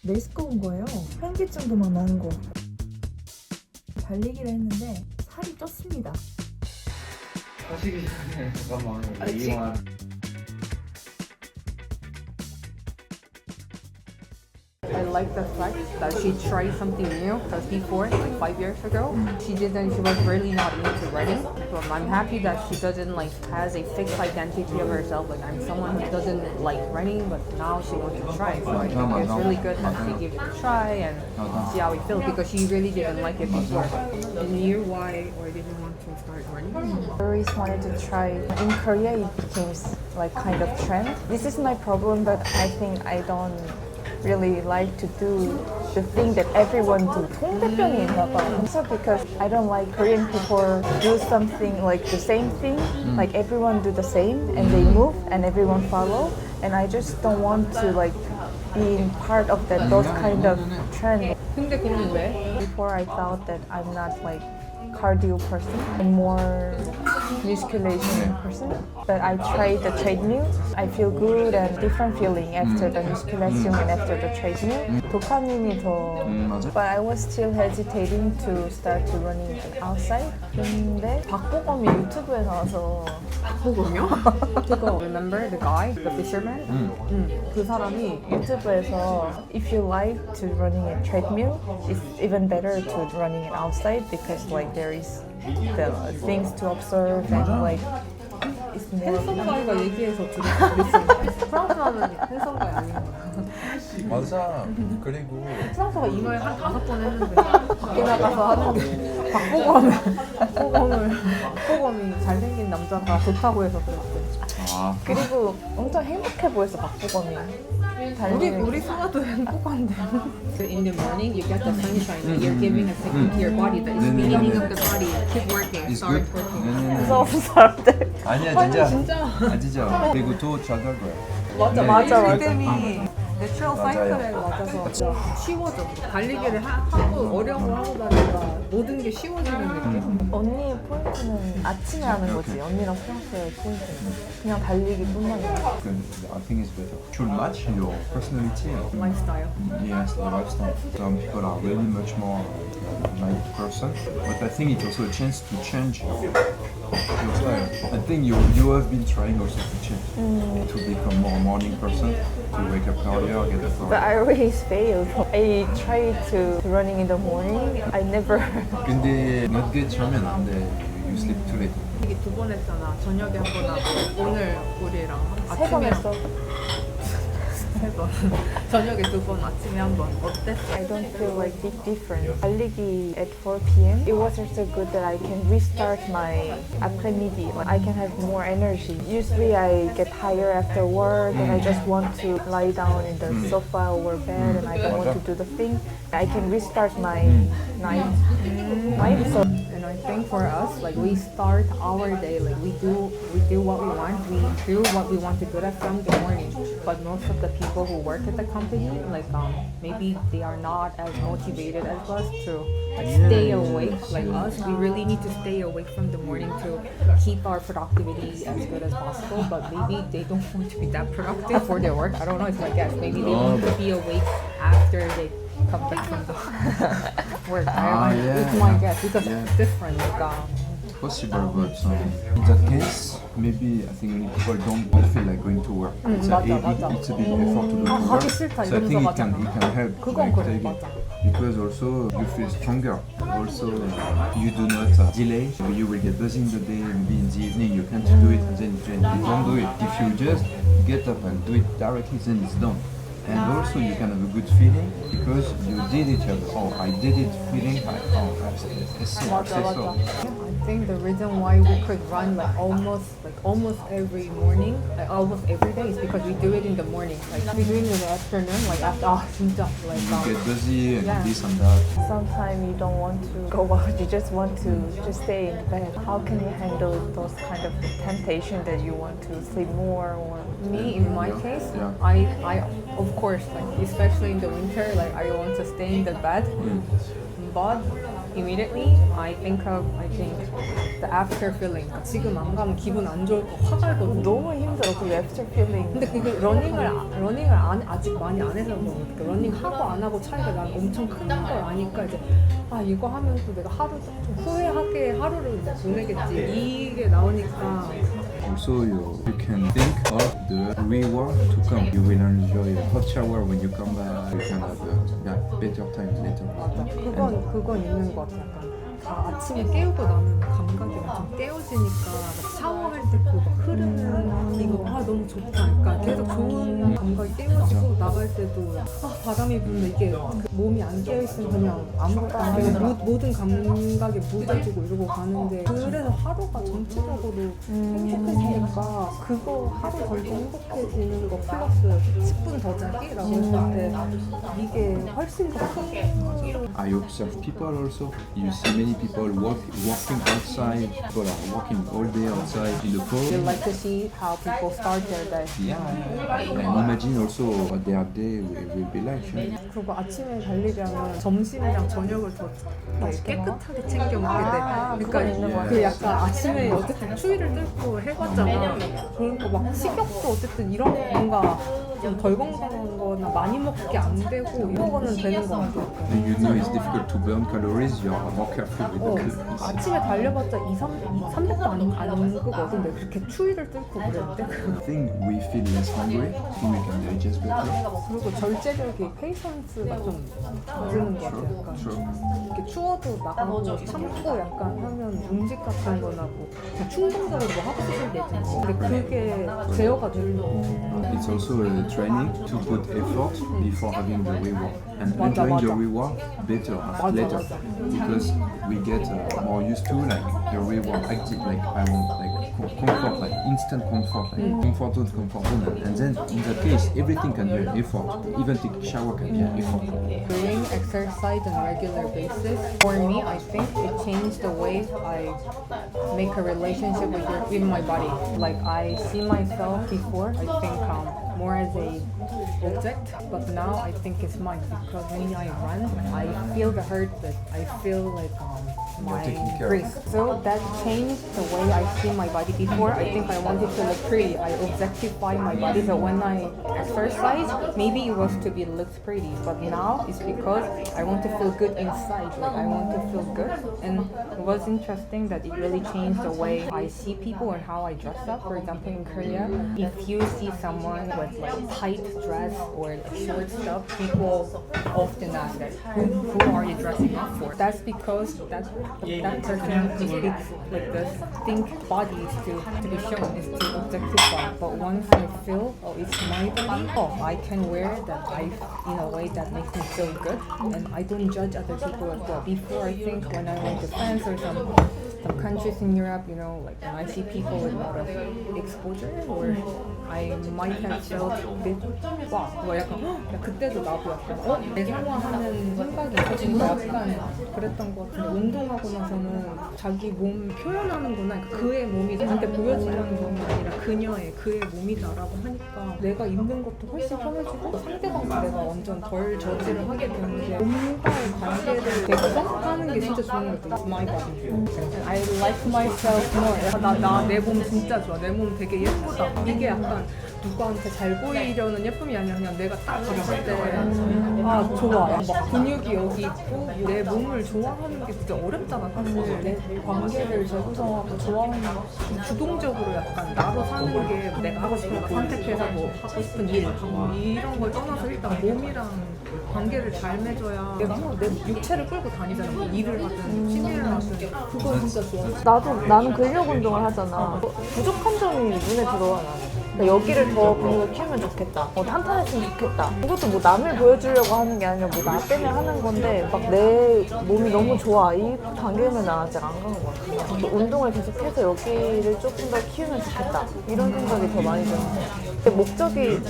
메스꺼운 거예요. 현기증도 막 나는 거. 달리기를 했는데 살이 쪘습니다. 하시기 전에 잠깐만 알지? 이용한 I like the fact that she tried something new because before, like 5 years ago, she was really not into running. But I'm happy that she doesn't like has a fixed identity of herself. Like I'm someone who doesn't like running, but now she wants to try. So I think it's really good that she gave it a try and see how it feels because she really didn't like it before. And you, why or didn't want to start running? I always wanted to try. In Korea, it became like kind of trend. This is my problem, but I think I don't really like to do the thing that everyone do. 통대병이 있나 봐. Also because I don't like Korean people do something like the same thing, like everyone do the same and they move and everyone follow. And I just don't want to like be part of that those kind of trend. 근데 그건 왜? Before I thought that I'm not like cardio person, I'm more musculation person. But I tried the treadmill. I feel good and different feeling after the musculation and after the treadmill. 도파민이 더. 맞아. But I was still hesitating to start to running outside. 근데 박보검이 유튜브에 나와서 박보검이요? 그거 remember the guy, the fisherman? 그 사람이 유튜브에서 if you like to running a treadmill, it's even better to running it outside because like there is the things to observe and like it's more. 핸섬가이가 얘기해서 들었어요. 프랑스어는 핸섬가이 아닌 거야. 맞아. 그리고 프랑스어가 이 말 한 5번 했는데 밖에 나가서 하는 게 박보검이 잘생긴 남자가 좋다고 해서 그랬어요. 아 그리고 엄청 행복해 보였어 박보검이. 우리 수아도 행복한데. In the morning, you get the sunshine. And you're giving a signal to your body that it's the beginning of the body. Keep working. It's Start good. working. 무서운 사람들. 아니야 진짜. 진짜. 진짜. 그리고 더 잘 갈 거야. 맞아 네, 맞아 맞아. 리듬이 내추럴 맞아요. 사이클에 맞아서 진짜 쉬워져. 달리기를 하고 어려운 거 하고 다니까 모든 게 쉬워지는 느낌? 언니의 포인트는 아침에 하는 거지. 언니랑 프랑스의 포인트는 그냥 달리기뿐만 아니라. I think it's better. Should match your personality. 라이프스타일. Yes, the lifestyle. Some people are really much more night person, but I think it's also a chance to change your style. I think you have been trying also to change, to become more morning person, to wake up earlier, get up But earlier. I always fail. I try to running in the morning. I never. 근데 not get 하면 안 돼. You sleep too late. 이게 2번 했잖아. 저녁에 한 번 하고 오늘 우리랑 세 번 아침에 했어. 3번. 저녁에 2번, 아침에 한 번. 어때? I don't feel like big difference. 달리기 at 4 p.m. It was also good that I can restart my après-midi. I can have more energy. Usually I get tired after work and I just want to lie down in the sofa or bed and I don't want to do the thing. I can restart my night. Right? So And I think for us, like we start our day, like we do what we want, we do what we want to do that from the morning. But most of the people who work at the company, like maybe they are not as motivated as us to like stay awake like us. We really need to stay awake from the morning to keep our productivity as good as possible. But maybe they don't want to be that productive for their work. I don't know. It's my guess. Maybe they want to be awake after they come back from the work. It's my guess because it's different. Like, Possible, but in that case, maybe I think people don't feel like going to work. It's a bit effort to go to work. 가기 싫다 So I think 이러면서 it 가잖아. can help. 그건 like, 그래, take it. 맞아. Because also you feel stronger. Also you do not delay. You will get busy in the day, maybe in the evening you can't do it, and then you don't do it. If you just get up and do it directly, then it's done. And also you can have a good feeling because you did it. Oh, I did it. Feeling like it's so. I think the reason why we could run like almost every morning, like almost every day, is because we do it in the morning. Like we do it in the afternoon, like after 진짜 like You get busy and Yeah. this and that. sometimes you don't want to go out. You just want to just stay in bed. How can you handle those kind of temptation that you want to sleep more or? me in my case, Yeah. I of course like especially in the winter, like I want to stay in the bed, but immediately I think the after feeling. 지금 안 가면 기분 안 좋을 거 확 알거든. 너무 힘들어 그 애프터 필링. 근데 그게 아직 많이 안 해서 그런 것 같아. 러닝 하고 안 하고 차이가 난 엄청 큰 걸 아니까 이제 이거 하면 또 내가 하루 좀 후회하게 하루를 이제 보내겠지 이게 나오니까. Also, you can think of the reward to come. You will enjoy a hot shower when you come back. You can have better times later. 그건 있는 것 같아. 약간 다 아침에 깨우고 나면 감각이 엄청 깨어지니까 막 샤워할 때 그 막 흐르는 이거 너무 좋다. 그러니까 계속 좋은 감각이 깨어지고 나갈 때도 바람이 불면 이게 그 몸이 안 깨어있으면 그냥 아무것도 안 되고 모든 감각이 무뎌지고 이러고 가는데 그래서 하루가 전체적으로 행복해지니까 그거 하루 덜 행복해지는 거 플러스 10분 더 자기라고 했을 때 이게 훨씬 더 큰. I observe people also. You see many people walking outside. People are walking all day outside in the You cold. like to see how people start their day. Yeah, and imagine also what their day will be like. Right? 그리고 아침에 달리려면 점심이랑 저녁을 더 깨끗하게 챙겨 먹게 돼. 그건 있는 것 그러니까 그 약간 아침에 어쨌든 추위를 뚫고 해봤잖아. 그러니까 막 식욕도 어쨌든 이런 뭔가 좀 덜 건강한 거나 많이 먹게 안 되고 이런 거는 되는 것 같아. And you know it's difficult to burn calories. You are more careful with the calories. 아침에 달려봤자 300도 안 끄거든. 근데 그렇게 추위를 뚫고 그럴 때. I think we feel less hungry. I think we can digest better. 그리고 절제력이 페이션스가 좀 늦는 것 같아. 약간. Sure. 이렇게 추워도 나가고 참고 약간 하면 음식 같은 거나 뭐 그냥 충동적으로 뭐 하고 싶은 게 있잖아. 근데 그게 제어가 되는 It's also a training to put effort before having the reward and 맞아, enjoying the 맞아. reward better 맞아, later 맞아. because we get more used to like the reward active like I want like comfort like instant comfort like comfort zone and then in that case everything can be an effort, even take a shower can be an effort. doing exercise on a regular basis. For me, I think it changed the way I make a relationship with my body. Like I see myself before, I think more as a object, but now I think it's mine because when I run, I feel the hurt, but I feel like my taking care of grace. So that changed the way I see my body. Before, I think I wanted to look pretty. I objectify my body. So when I exercise, maybe it was to be looked pretty, but now it's because I want to feel good inside. Like I want to feel good, and it was interesting that it really changed the way I see people and how I dress up. For example, in Korea, if you see someone with like tight dress or like short stuff, people often ask that, who are you dressing up for? That's because that person who speaks like this think body is to be shown, is to objectify. But once I feel, it's my body, I can wear that in a way that makes me feel good, and I don't judge other people as well. Before, I think when I went to France or some countries in Europe, like when I see people with a lot of exposure, or I might have felt a bit, 약간 그때도 나도 약간 내 상황하는 생각이 있어서 약간 그랬던 것 같은데 운동하고 나서는 자기 몸 표현하는구나. 그러니까 그의 몸이 나한테 보여지는 몸이 아니라 그의 몸이다라고 하니까 내가 입는 것도 훨씬 편해지고 상대방도 내가 완전 덜 저지를 하게 되는 게 몸과의 관계를 개선하는 게 진짜 좋은 것 같아요. My body. I like myself more. 내 몸 진짜 좋아. 내 몸 되게 예쁘다. 이게 약간 누구한테 잘 보이려는 예쁨이 아니라 그냥 내가 딱 봤을 때 좋아. 막 근육이 여기 있고 내 몸을 좋아하는 게 진짜 어렵잖아. 사실 내 관계를 재구성하고 좋아하는 주동적으로 약간 나로 사는 게 내가 하고 싶은 거 선택해서 뭐 하고 싶은 일 이런 걸 떠나서 일단 몸이랑 관계를 잘 맺어야 내가 내 육체를 끌고 다니잖아. 뭐 일을 하든 취미를 하든 그거 진짜 좋아. 나는 근력 운동을 하잖아. 부족한 점이 눈에 들어와 나는. 그러니까 여기를 더 근육을 키우면 좋겠다. 탄탄했으면 좋겠다. 이것도 뭐 남을 보여주려고 하는 게 아니라 뭐 나 때문에 하는 건데 막 내 몸이 너무 좋아. 이 단계는 나 아직 안 간 것 같아. 운동을 계속해서 여기를 조금 더 키우면 좋겠다. 이런 생각이 더 많이 드는 것 같아. 목적이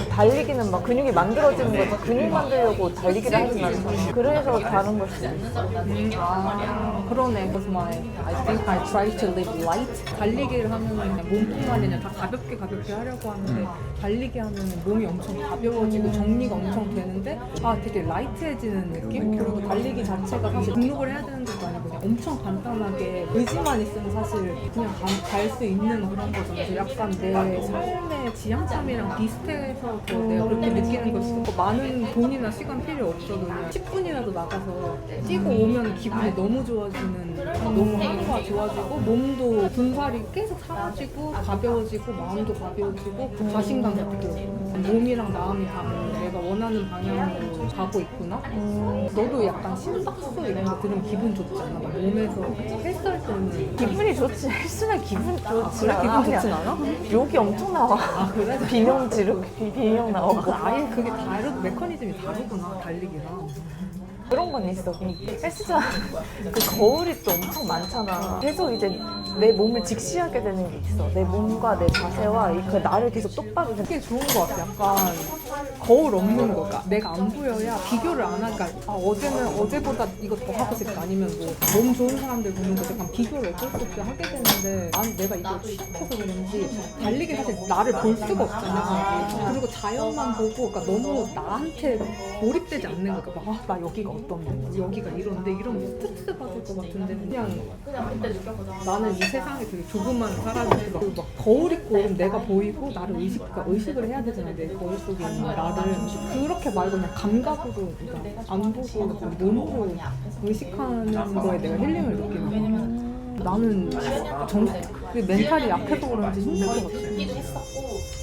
달리기는 막 근육이 만들어지는 거지 근육 만들려고 달리기를 하진 않잖아. 그래서 다른 걸 수도 있어. 그러네. 그래서 I think I try to live light. 달리기를 하면 그냥 몸뿐만 아니라 다 가볍게 하려고 하는데 달리기 하면 몸이 엄청 가벼워지고 정리가 엄청 되는데 되게 라이트해지는 느낌? 그리고 달리기 자체가 사실 등록을 해야 되는 것도 아니고 그냥 엄청 간단하게 의지만 있으면 사실 그냥 갈 수 있는 그런 거잖아. 그래서 약간 내 삶의 지향점이랑 비슷해서 더 내가 그렇게 느끼는 걸 수도 있고 많은 돈이나 시간 필요 없어도 그냥 10분이라도 나가서 뛰고 오면 기분이 너무 좋아지는 너무 하루가 좋아지고 몸도 분살이 계속 사라지고 가벼워지고 마음도 가벼워지고 자신감 느껴지고 몸이랑 마음이 다 내가 원하는 방향으로 가고 있구나. 너도 약간 심박수 이런 거 들으면 기분 좋잖아. 막 몸에서 헬스할 때는 기분이 좋지. 헬스는 기분 좋지. 그래? 기분 좋진 않아? 욕이 엄청 나와. 그래? 비명 지르고 비명 나오고. 아예 그게 다르고 메커니즘이 다르구나 달리기랑. 그런 건 있어. 헬스장 그 거울이 또 엄청 많잖아. 계속 이제 내 몸을 직시하게 되는 게 있어. 내 몸과 내 자세와 그 나를 계속 똑바로. 그게 좋은 것 같아. 약간 거울 없는 거. 그러니까 내가 안 보여야 비교를 안 하니까 어제는 어제보다 이거 더 하고 싶다. 아니면 뭐 몸 좋은 사람들 보는 거 약간 비교를 어쩔 수 없이 하게 되는데 난 내가 이걸 시작해서 그런지 달리기 사실 나를 볼 수가 없잖아. 그리고 자연만 보고 그러니까 너무 나한테 몰입되지 않는 거야. 막 나 여기가 어떤데 여기가 이런데 이러면 스트레스 받을 것 같은데 그냥 나는 이 세상에 되게 조금만 살아있고 막 거울 있고 그럼 내가 보이고 나를 의식을 해야 되잖아. 내 거울 속에 있는 나를 그렇게 말고 그냥 감각으로 그러니까 안 보고 그냥 몸으로 의식하는 거에 내가 힐링을 느끼는 거야. 나는 그 멘탈이 약해서 그런지 힘들 것 같아.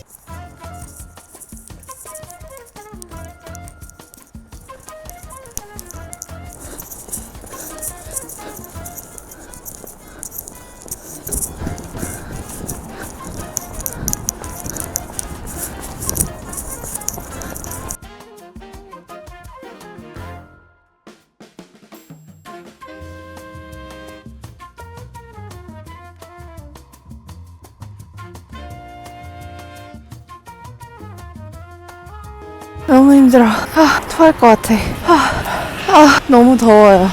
너무 힘들어. 토할 것 같아. 너무 더워요.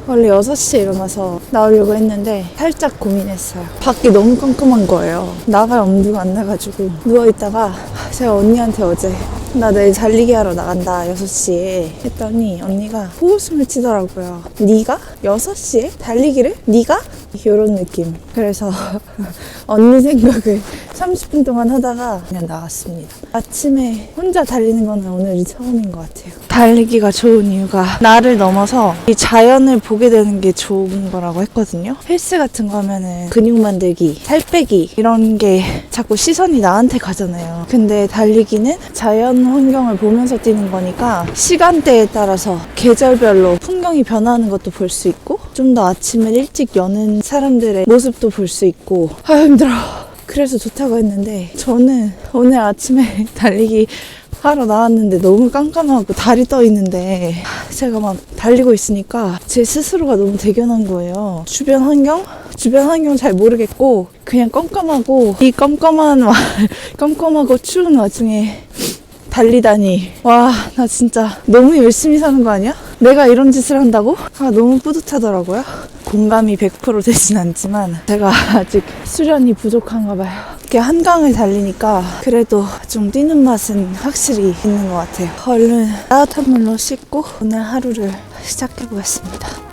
원래 6시에 일어나서 나오려고 했는데 살짝 고민했어요. 밖이 너무 깜깜한 거예요. 나갈 엄두가 안 나가지고 누워있다가 제가 언니한테 어제 나 내일 달리기 하러 나간다 6시에 했더니 언니가 호웃음을 치더라고요. 네가? 6시에? 달리기를? 네가? 이런 느낌. 그래서 언니 생각을 30분 동안 하다가 그냥 나갔습니다. 아침에 혼자 달리는 건 오늘이 처음인 것 같아요. 달리기가 좋은 이유가 나를 넘어서 이 자연을 보게 되는 게 좋은 거라고 했거든요. 헬스 같은 거 하면은 근육 만들기, 살 빼기 이런 게 자꾸 시선이 나한테 가잖아요. 근데 달리기는 자연 환경을 보면서 뛰는 거니까 시간대에 따라서 계절별로 풍경이 변하는 것도 볼 수 있고 좀 더 아침을 일찍 여는 사람들의 모습도 볼 수 있고 힘들어. 그래서 좋다고 했는데 저는 오늘 아침에 달리기 하러 나왔는데 너무 깜깜하고 달이 떠 있는데 제가 막 달리고 있으니까 제 스스로가 너무 대견한 거예요. 주변 환경 잘 모르겠고 그냥 깜깜하고 이 깜깜하고 추운 와중에 달리다니 와 나 진짜 너무 열심히 사는 거 아니야? 내가 이런 짓을 한다고? 너무 뿌듯하더라고요. 공감이 100% 되진 않지만 제가 아직 수련이 부족한가 봐요. 이렇게 한강을 달리니까 그래도 좀 뛰는 맛은 확실히 있는 것 같아요. 얼른 따뜻한 물로 씻고 오늘 하루를 시작해 보겠습니다.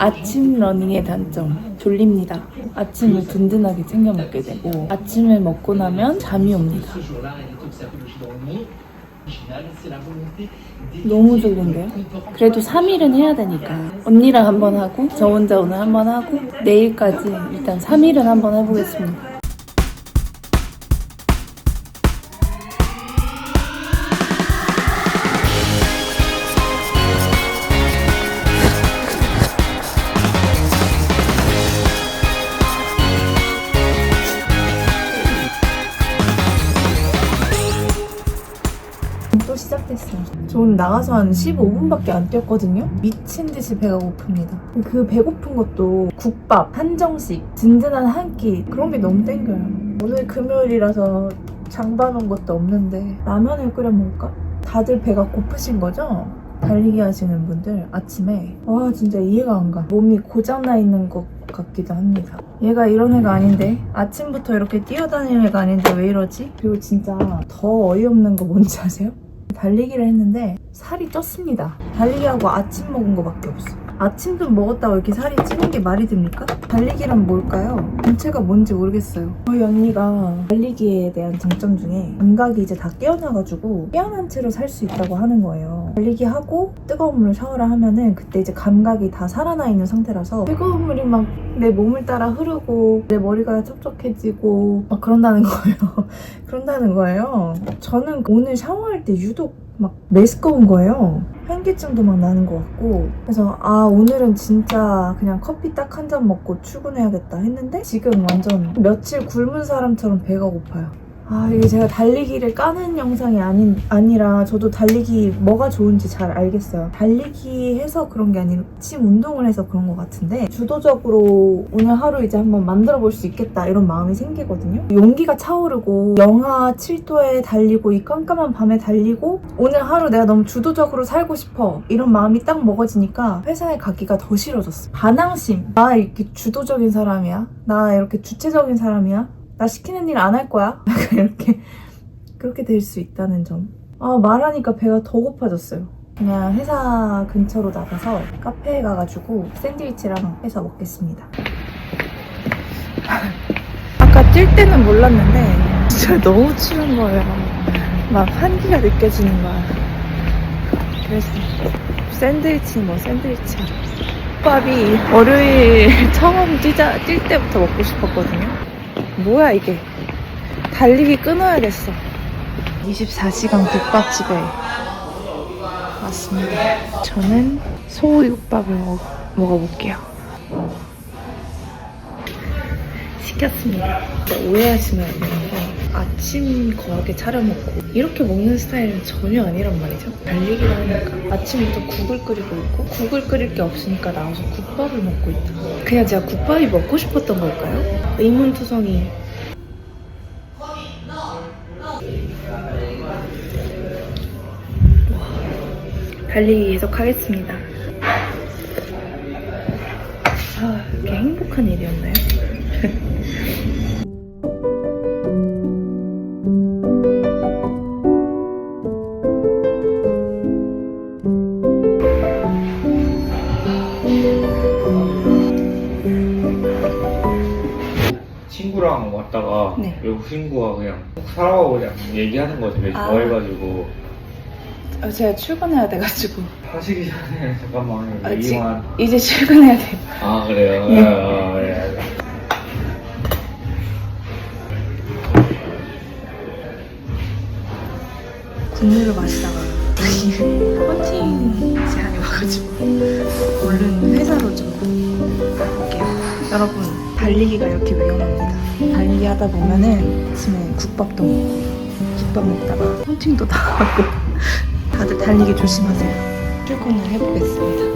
아침 러닝의 단점, 졸립니다. 아침을 든든하게 챙겨 먹게 되고 아침을 먹고 나면 잠이 옵니다. 너무 졸린데요? 그래도 3일은 해야 되니까 언니랑 한번 하고 저 혼자 오늘 한번 하고 내일까지 일단 3일은 한번 해보겠습니다. 또 시작됐어요. 저 오늘 나가서 한 15분밖에 안 뛰었거든요? 미친 듯이 배가 고픕니다. 그 배고픈 것도 국밥, 한정식, 든든한 한 끼 그런 게 너무 땡겨요. 오늘 금요일이라서 장 봐놓은 것도 없는데 라면을 끓여 먹을까? 다들 배가 고프신 거죠? 달리기 하시는 분들 아침에 와 진짜 이해가 안 가. 몸이 고장나 있는 것 같기도 합니다. 얘가 이런 애가 아닌데 아침부터 이렇게 뛰어다니는 애가 아닌데 왜 이러지? 그리고 진짜 더 어이없는 거 뭔지 아세요? 달리기를 했는데 살이 쪘습니다. 달리기하고 아침 먹은 거밖에 없어. 아침 좀 먹었다고 이렇게 살이 찌는 게 말이 됩니까? 달리기란 뭘까요? 정체가 뭔지 모르겠어요. 저희 언니가 달리기에 대한 장점 중에 감각이 이제 다 깨어나가지고 깨어난 채로 살 수 있다고 하는 거예요. 달리기하고 뜨거운 물로 샤워를 하면은 그때 이제 감각이 다 살아나 있는 상태라서 뜨거운 물이 막 내 몸을 따라 흐르고 내 머리가 촉촉해지고 막 그런다는 거예요. 그런다는 거예요. 저는 오늘 샤워할 때 유독 막 메스꺼운 거예요. 현기증도 막 나는 것 같고 그래서 아 오늘은 진짜 그냥 커피 딱 한 잔 먹고 출근해야겠다 했는데 지금 완전 며칠 굶은 사람처럼 배가 고파요. 아 이게 제가 달리기를 까는 영상이 아니라 저도 달리기 뭐가 좋은지 잘 알겠어요. 달리기 해서 그런 게 아니라 아침 운동을 해서 그런 것 같은데 주도적으로 오늘 하루 이제 한번 만들어 볼 수 있겠다 이런 마음이 생기거든요. 용기가 차오르고 영하 7도에 달리고 이 깜깜한 밤에 달리고 오늘 하루 내가 너무 주도적으로 살고 싶어 이런 마음이 딱 먹어지니까 회사에 가기가 더 싫어졌어. 반항심. 나 이렇게 주도적인 사람이야? 나 이렇게 주체적인 사람이야? 나 시키는 일 안 할 거야? 이렇게 그렇게 될 수 있다는 점. 아 말하니까 배가 더 고파졌어요. 그냥 회사 근처로 나가서 카페에 가가지고 샌드위치랑 해서 먹겠습니다. 아까 뛸 때는 몰랐는데 진짜 너무 추운 거예요. 막 한기가 느껴지는 거야. 그래서 샌드위치는 뭐 샌드위치야. 국밥이 월요일 처음 뛸 때부터 먹고 싶었거든요. 뭐야 이게. 달리기 끊어야겠어. 24시간 국밥집에 왔습니다. 저는 소고기국밥을 먹어볼게요. 시켰습니다. 오해하시면 안 되는데 아침 거하게 차려 먹고 이렇게 먹는 스타일은 전혀 아니란 말이죠. 달리기를 하니까 아침부터 국을 끓이고 있고 국을 끓일 게 없으니까 나와서 국밥을 먹고 있다. 그냥 제가 국밥이 먹고 싶었던 걸까요? 의문투성이. 달리기 계속하겠습니다. 아, 이게 행복한 일이었나요? 친구랑 왔다가 네. 외국 친구가 그냥 꼭 살아가고 그냥 얘기하는 거 되게 좋아해가지고 제가 출근해야 돼가지고. 하시기 전에 잠깐만 얘기만. 이제 출근해야 돼요. 아 그래요? 네. 네. 국물을 마시다가 헌팅 제한이 와가지고 얼른 회사로 좀 갈게요. 여러분 달리기가 이렇게 위험합니다. 달리기 하다 보면은 아침에 국밥도 먹고 국밥 먹다가 헌팅도 당하고 다들 달리기 조심하세요. 출근을 해보겠습니다.